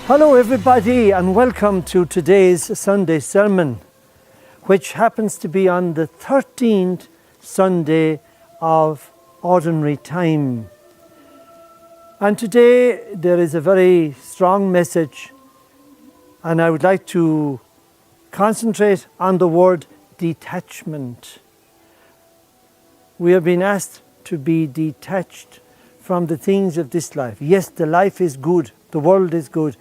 Hello everybody and welcome to today's Sunday sermon, which happens to be on the 13th Sunday of Ordinary Time. And today there is a very strong message, and I would like to concentrate on the word detachment. We have been asked to be detached from the things of this life. Yes, the life is good, the world is good.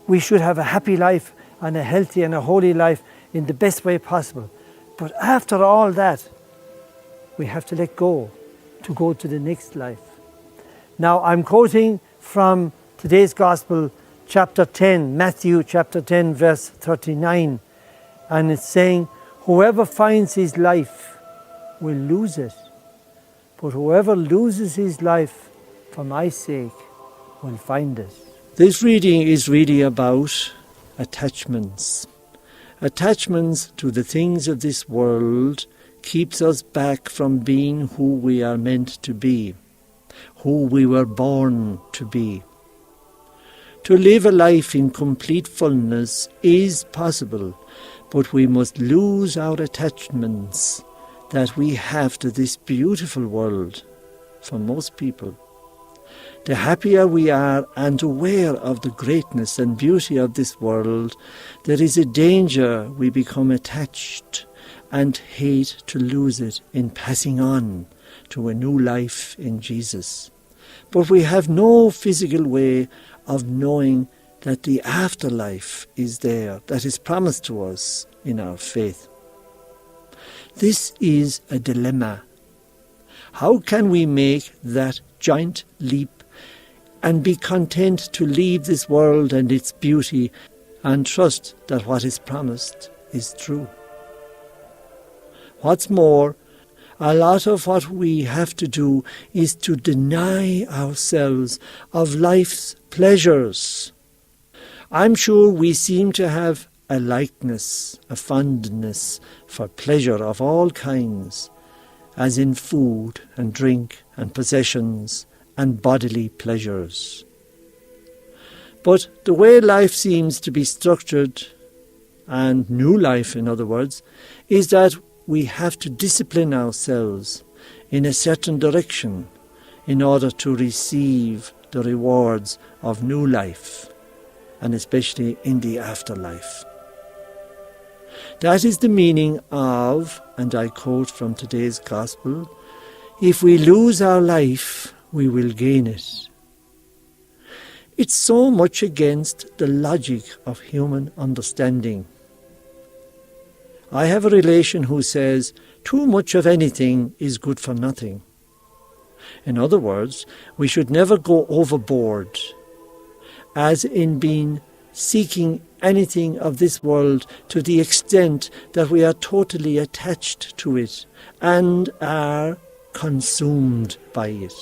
We should have a happy life and a healthy and a holy life in the best way possible. But after all that, we have to let go to go to the next life. Now, I'm quoting from today's Gospel, chapter 10, Matthew chapter 10, verse 39. And it's saying, whoever finds his life will lose it. But whoever loses his life for my sake will find it. This reading is really about attachments. Attachments to the things of this world keeps us back from being who we are meant to be, who we were born to be. To live a life in complete fullness is possible, but we must lose our attachments that we have to this beautiful world for most people. The happier we are and aware of the greatness and beauty of this world, there is a danger we become attached and hate to lose it in passing on to a new life in Jesus. But we have no physical way of knowing that the afterlife is there, that is promised to us in our faith. This is a dilemma. How can we make that giant leap and be content to leave this world and its beauty and trust that what is promised is true? What's more, a lot of what we have to do is to deny ourselves of life's pleasures. I'm sure we seem to have a likeness, a fondness for pleasure of all kinds, as in food and drink and possessions and bodily pleasures. But the way life seems to be structured, and new life in other words, is that we have to discipline ourselves in a certain direction in order to receive the rewards of new life, and especially in the afterlife. That is the meaning of, and I quote from today's Gospel, if we lose our life, we will gain it. It's so much against the logic of human understanding. I have a relation who says, too much of anything is good for nothing. In other words, we should never go overboard, as in being seeking anything of this world to the extent that we are totally attached to it and are consumed by it.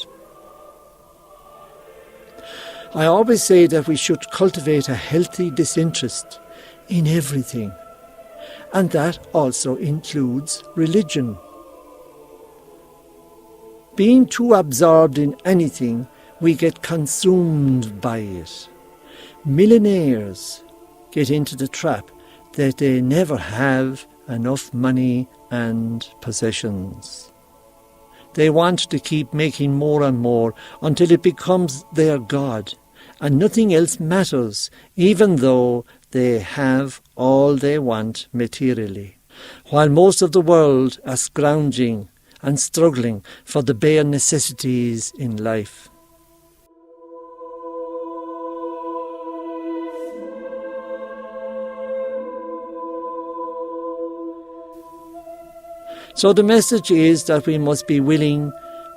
I always say that we should cultivate a healthy disinterest in everything, and that also includes religion. Being too absorbed in anything, we get consumed by it. Millionaires get into the trap that they never have enough money and possessions. They want to keep making more and more until it becomes their God, and nothing else matters, even though they have all they want materially, while most of the world are scrounging and struggling for the bare necessities in life. So the message is that we must be willing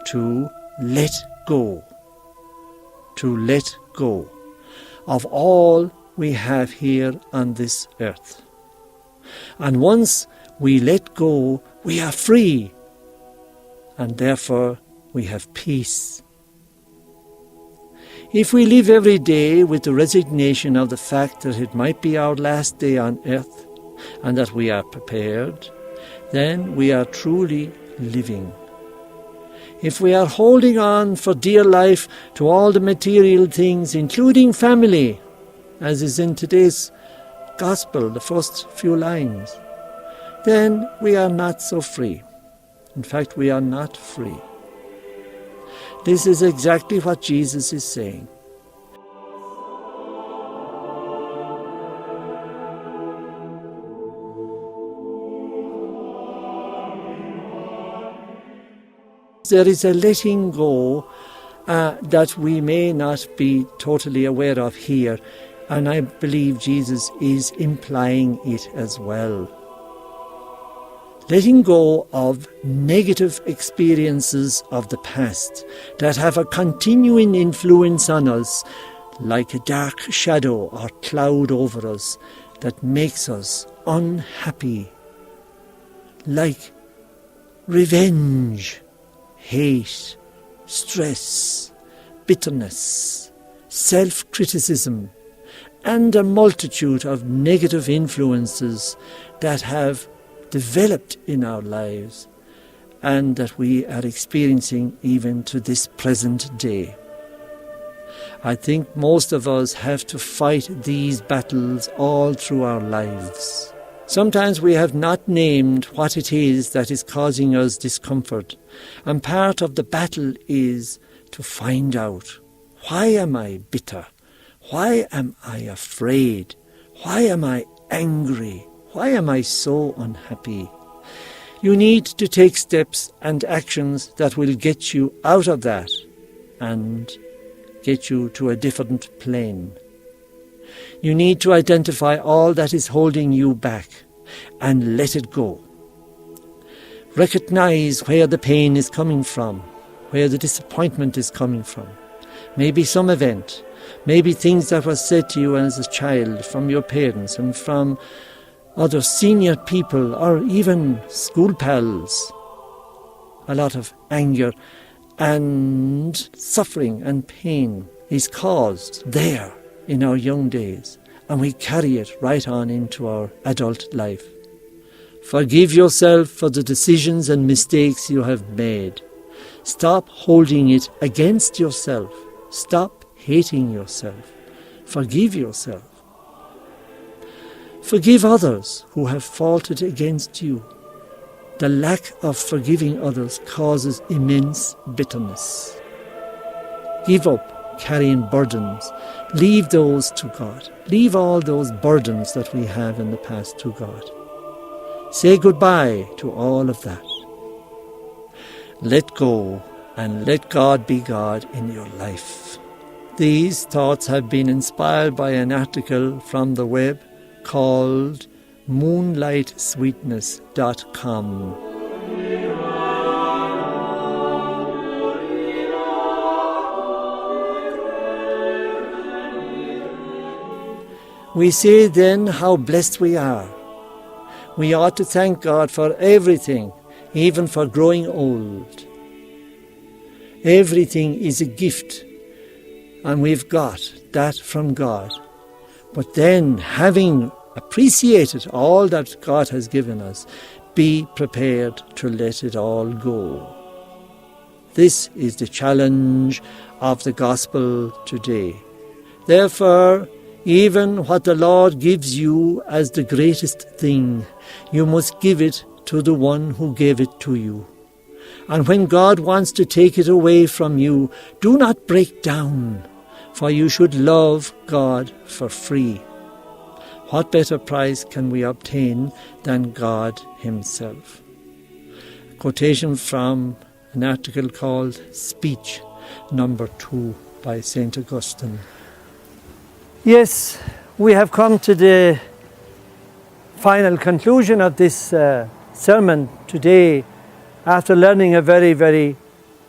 to let go of all we have here on this earth. And once we let go, we are free, and therefore we have peace. If we live every day with the resignation of the fact that it might be our last day on earth and that we are prepared, then we are truly living. If we are holding on for dear life to all the material things, including family, as is in today's Gospel, the first few lines, then we are not so free. In fact, we are not free. This is exactly what Jesus is saying. There is a letting go that we may not be totally aware of here, and I believe Jesus is implying it as well. Letting go of negative experiences of the past that have a continuing influence on us, like a dark shadow or cloud over us that makes us unhappy, like revenge, hate, stress, bitterness, self-criticism, and a multitude of negative influences that have developed in our lives and that we are experiencing even to this present day. I think most of us have to fight these battles all through our lives. Sometimes we have not named what it is that is causing us discomfort, and part of the battle is to find out, why am I bitter? Why am I afraid? Why am I angry? Why am I so unhappy? You need to take steps and actions that will get you out of that and get you to a different plane. You need to identify all that is holding you back and let it go. Recognize where the pain is coming from, where the disappointment is coming from. Maybe some event, maybe things that were said to you as a child from your parents and from other senior people or even school pals. A lot of anger and suffering and pain is caused there in our young days, and we carry it right on into our adult life. Forgive yourself for the decisions and mistakes you have made. Stop holding it against yourself. Stop hating yourself. Forgive yourself. Forgive others who have faulted against you. The lack of forgiving others causes immense bitterness. Give up carrying burdens. Leave those to God. Leave all those burdens that we have in the past to God. Say goodbye to all of that. Let go and let God be God in your life. These thoughts have been inspired by an article from the web called moonlightsweetness.com. We say then how blessed we are. We ought to thank God for everything, even for growing old. Everything is a gift, and we've got that from God. But then, having appreciated all that God has given us, be prepared to let it all go. This is the challenge of the gospel today. Therefore, even what the Lord gives you as the greatest thing, you must give it to the one who gave it to you. And when God wants to take it away from you, do not break down, for you should love God for free. What better price can we obtain than God Himself? A quotation from an article called Speech, number 2 by St. Augustine. Yes, we have come to the final conclusion of this sermon today after learning a very, very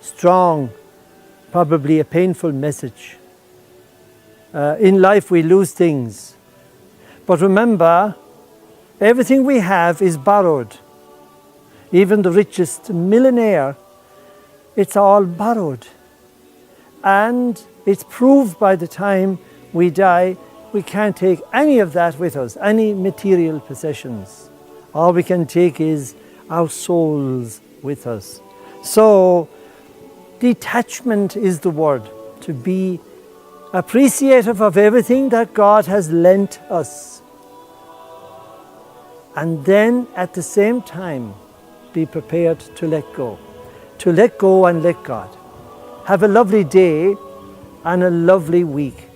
strong, probably a painful message. In life we lose things. But remember, everything we have is borrowed. Even the richest millionaire, it's all borrowed. And it's proved by the time we die, we can't take any of that with us, any material possessions. All we can take is our souls with us. So, detachment is the word, to be appreciative of everything that God has lent us, and then at the same time be prepared to let go and let God. Have a lovely day and a lovely week.